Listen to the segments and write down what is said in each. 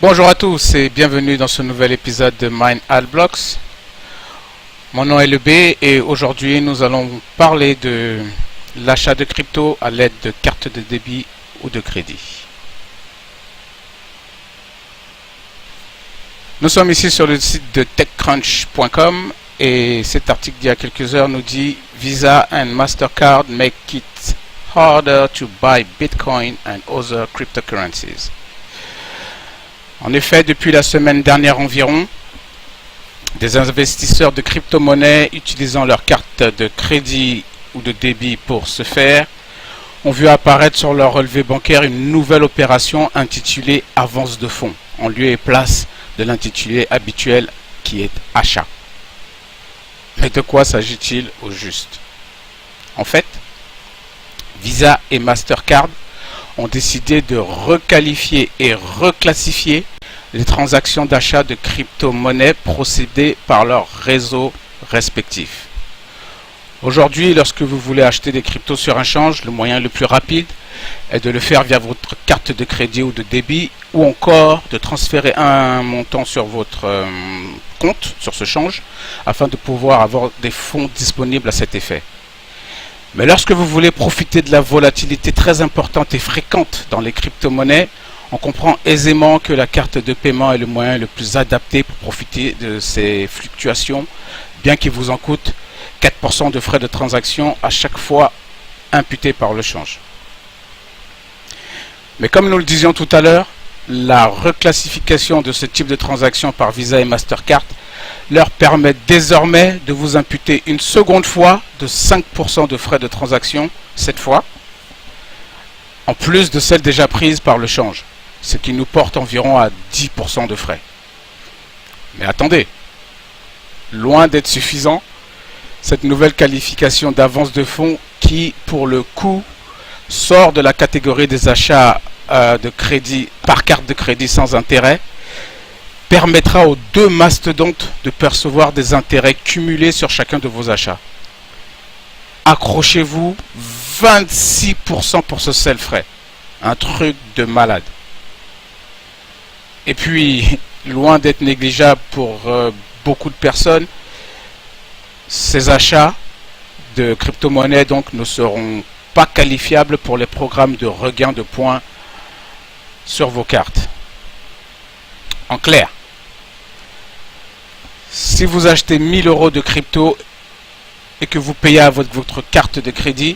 Bonjour à tous et bienvenue dans ce nouvel épisode de Mine Altblocks. Mon nom est LeB et aujourd'hui nous allons parler de l'achat de crypto à l'aide de cartes de débit ou de crédit. Nous sommes ici sur le site de techcrunch.com et cet article d'il y a quelques heures nous dit Visa and Mastercard make it harder to buy Bitcoin and other cryptocurrencies. En effet, depuis la semaine dernière environ, des investisseurs de crypto-monnaies utilisant leur carte de crédit ou de débit pour ce faire ont vu apparaître sur leur relevé bancaire une nouvelle opération intitulée avance de fonds, en lieu et place de l'intitulé habituel qui est achat. Mais de quoi s'agit-il au juste? En fait, Visa et Mastercard ont décidé de requalifier et reclassifier les transactions d'achat de crypto-monnaies procédées par leurs réseaux respectifs. Aujourd'hui, lorsque vous voulez acheter des cryptos sur un change, le moyen le plus rapide est de le faire via votre carte de crédit ou de débit ou encore de transférer un montant sur votre compte, sur ce change, afin de pouvoir avoir des fonds disponibles à cet effet. Mais lorsque vous voulez profiter de la volatilité très importante et fréquente dans les crypto-monnaies, on comprend aisément que la carte de paiement est le moyen le plus adapté pour profiter de ces fluctuations, bien qu'il vous en coûte 4% de frais de transaction à chaque fois imputés par le change. Mais comme nous le disions tout à l'heure, la reclassification de ce type de transaction par Visa et Mastercard leur permet désormais de vous imputer une seconde fois de 5% de frais de transaction, cette fois, en plus de celles déjà prises par le change, ce qui nous porte environ à 10% de frais. Mais attendez, loin d'être suffisant, cette nouvelle qualification d'avance de fonds qui, pour le coup, sort de la catégorie des achats de crédit par carte de crédit sans intérêt, permettra aux deux mastodontes de percevoir des intérêts cumulés sur chacun de vos achats. Accrochez-vous, 26% pour ce seul frais. Un truc de malade. Et puis, loin d'être négligeable pour beaucoup de personnes, ces achats de crypto-monnaies donc ne seront pas qualifiables pour les programmes de regain de points sur vos cartes. En clair, si vous achetez 1000 € de crypto et que vous payez avec votre carte de crédit,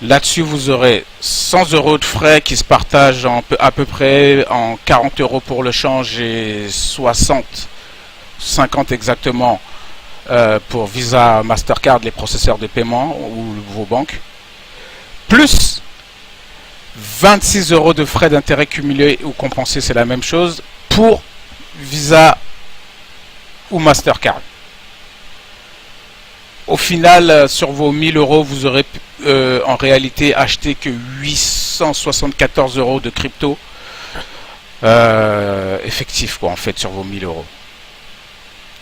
là-dessus vous aurez 100 € de frais qui se partagent à peu près en 40 € pour le change et 50 exactement pour Visa, Mastercard, les processeurs de paiement ou vos banques, plus 26 € de frais d'intérêt cumulés ou compensés, c'est la même chose, pour Visa ou Mastercard. Au final, sur vos 1000 €, vous aurez en réalité acheté que 874 € de crypto effectif, quoi, en fait, sur vos 1000 €.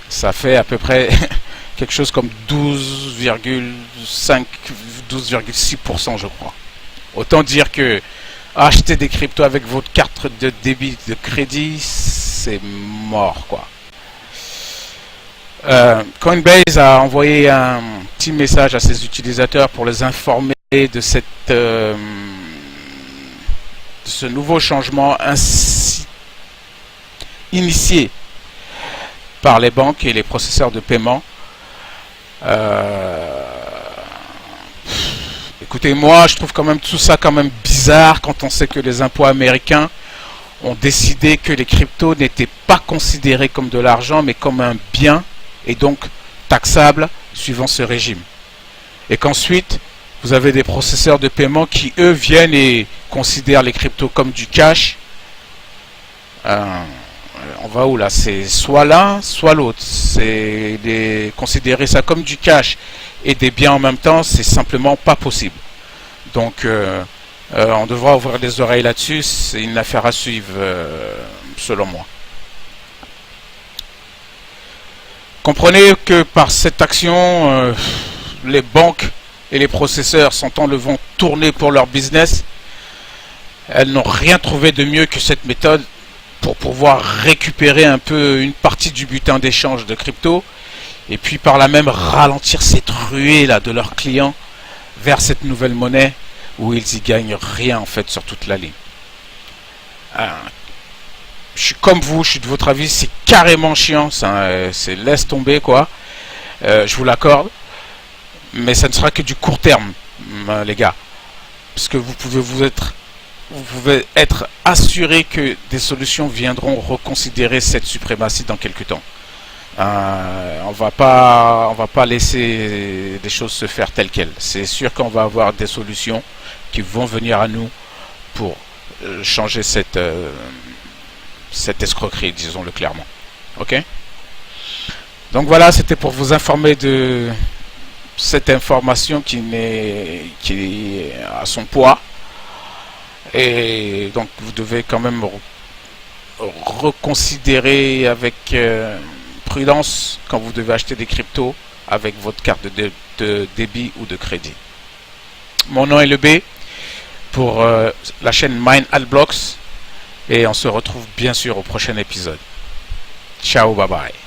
Ça fait à peu près quelque chose comme 12,6%, je crois. Autant dire que acheter des cryptos avec votre carte de débit de crédit, c'est mort, quoi. Coinbase a envoyé un petit message à ses utilisateurs pour les informer de ce nouveau changement initié par les banques et les processeurs de paiement. Écoutez, moi je trouve quand même tout ça quand même bizarre quand on sait que les impôts américains ont décidé que les cryptos n'étaient pas considérés comme de l'argent mais comme un bien et donc taxable suivant ce régime. Et qu'ensuite, vous avez des processeurs de paiement qui, eux, viennent et considèrent les cryptos comme du cash. On va où là? C'est soit l'un, soit l'autre. C'est considérer ça comme du cash et des biens en même temps, c'est simplement pas possible. Donc, on devra ouvrir les oreilles là-dessus. C'est une affaire à suivre, selon moi. Comprenez que par cette action, les banques et les processeurs sentant le vent tourner pour leur business, elles n'ont rien trouvé de mieux que cette méthode pour pouvoir récupérer un peu une partie du butin d'échange de crypto et puis par là même ralentir cette ruée là de leurs clients vers cette nouvelle monnaie où ils y gagnent rien en fait sur toute la ligne. Je suis comme vous, je suis de votre avis, c'est carrément chiant, c'est laisse tomber quoi. Je vous l'accorde, mais ça ne sera que du court terme, les gars, parce que vous pouvez être assuré que des solutions viendront reconsidérer cette suprématie dans quelques temps. On va pas laisser des choses se faire telles quelles. C'est sûr qu'on va avoir des solutions qui vont venir à nous pour changer cette escroquerie, disons-le clairement. Ok? Donc voilà, c'était pour vous informer de cette information qui a son poids. Et donc vous devez quand même reconsidérer avec prudence quand vous devez acheter des cryptos avec votre carte de débit ou de crédit. Mon nom est le B pour la chaîne Mine Altblocks et on se retrouve bien sûr au prochain épisode. Ciao, bye bye.